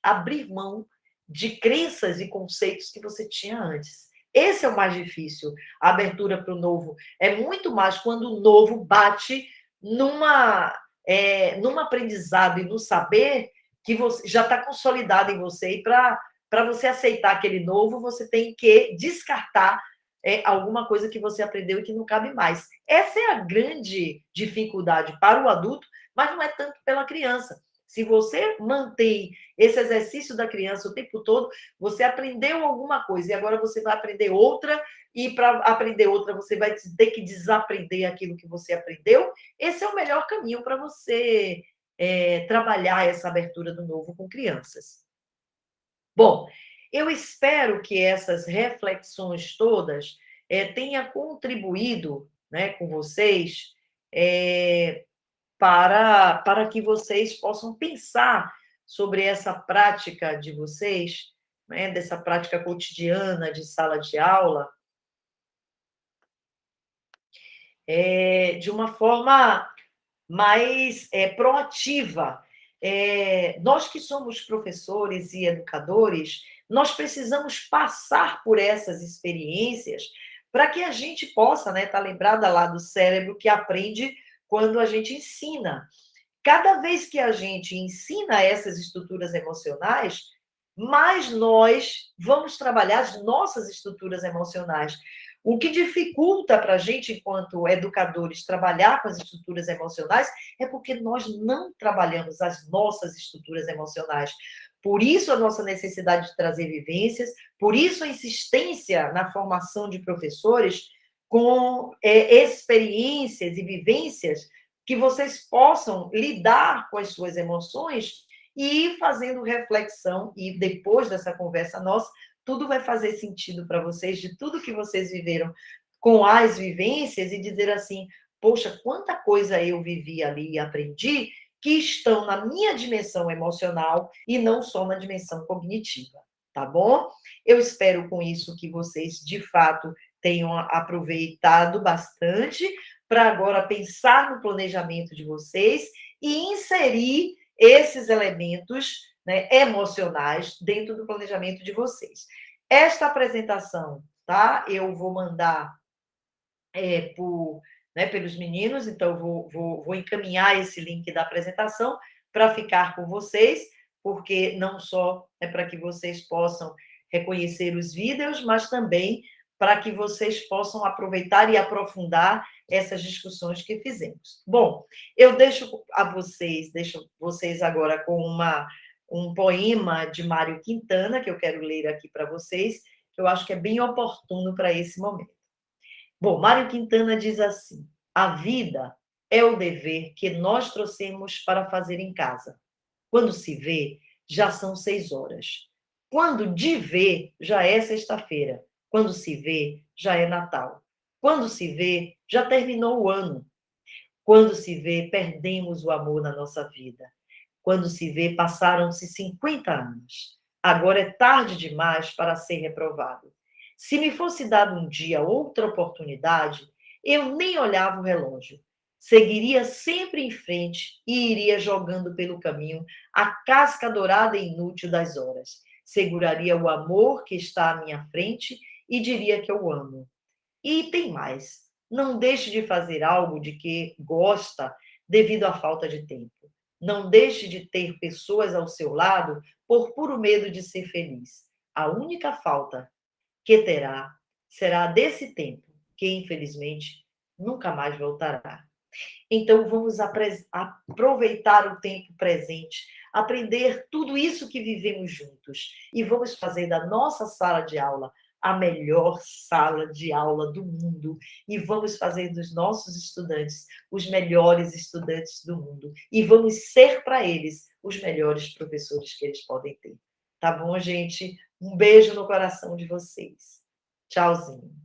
abrir mão de crenças e conceitos que você tinha antes. Esse é o mais difícil. A abertura para o novo é muito mais quando o novo bate num aprendizado e no saber que você já está consolidado em você. E para você aceitar aquele novo, você tem que descartar alguma coisa que você aprendeu e que não cabe mais. Essa é a grande dificuldade para o adulto, mas não é tanto pela criança. Se você mantém esse exercício da criança o tempo todo, você aprendeu alguma coisa e agora você vai aprender outra, e para aprender outra você vai ter que desaprender aquilo que você aprendeu. Esse é o melhor caminho para você trabalhar essa abertura do novo com crianças. Bom, eu espero que essas reflexões todas tenham contribuído, né, com vocês, para que vocês possam pensar sobre essa prática de vocês, né, dessa prática cotidiana de sala de aula, de uma forma mais proativa. Nós que somos professores e educadores, nós precisamos passar por essas experiências para que a gente possa, né, estar lembrada lá do cérebro que aprende quando a gente ensina. Cada vez que a gente ensina essas estruturas emocionais, mais nós vamos trabalhar as nossas estruturas emocionais. O que dificulta para a gente, enquanto educadores, trabalhar com as estruturas emocionais é porque nós não trabalhamos as nossas estruturas emocionais. Por isso, a nossa necessidade de trazer vivências, por isso, a insistência na formação de professores com experiências e vivências que vocês possam lidar com as suas emoções e ir fazendo reflexão. E depois dessa conversa nossa, tudo vai fazer sentido para vocês, de tudo que vocês viveram com as vivências, e dizer assim, poxa, quanta coisa eu vivi ali e aprendi que estão na minha dimensão emocional e não só na dimensão cognitiva, tá bom? Eu espero com isso que vocês, de fato, tenham aproveitado bastante para agora pensar no planejamento de vocês e inserir esses elementos, né, emocionais dentro do planejamento de vocês. Esta apresentação, tá? Eu vou mandar pelos meninos, então eu vou encaminhar esse link da apresentação para ficar com vocês, porque não só é para que vocês possam reconhecer os vídeos, mas também para que vocês possam aproveitar e aprofundar essas discussões que fizemos. Bom, eu deixo vocês agora com um poema de Mário Quintana, que eu quero ler aqui para vocês, que eu acho que é bem oportuno para esse momento. Bom, Mário Quintana diz assim: a vida é o dever que nós trouxemos para fazer em casa. Quando se vê, já são 6 horas. Quando de ver, já é sexta-feira. Quando se vê, já é Natal. Quando se vê, já terminou o ano. Quando se vê, perdemos o amor na nossa vida. Quando se vê, passaram-se 50 anos. Agora é tarde demais para ser reprovado. Se me fosse dado um dia outra oportunidade, eu nem olhava o relógio. Seguiria sempre em frente e iria jogando pelo caminho a casca dourada e inútil das horas. Seguraria o amor que está à minha frente e diria que eu amo. E tem mais. Não deixe de fazer algo de que gosta devido à falta de tempo. Não deixe de ter pessoas ao seu lado por puro medo de ser feliz. A única falta que terá será desse tempo, que infelizmente nunca mais voltará. Então vamos aproveitar o tempo presente, aprender tudo isso que vivemos juntos e vamos fazer da nossa sala de aula a melhor sala de aula do mundo e vamos fazer dos nossos estudantes os melhores estudantes do mundo e vamos ser para eles os melhores professores que eles podem ter. Tá bom, gente? Um beijo no coração de vocês. Tchauzinho.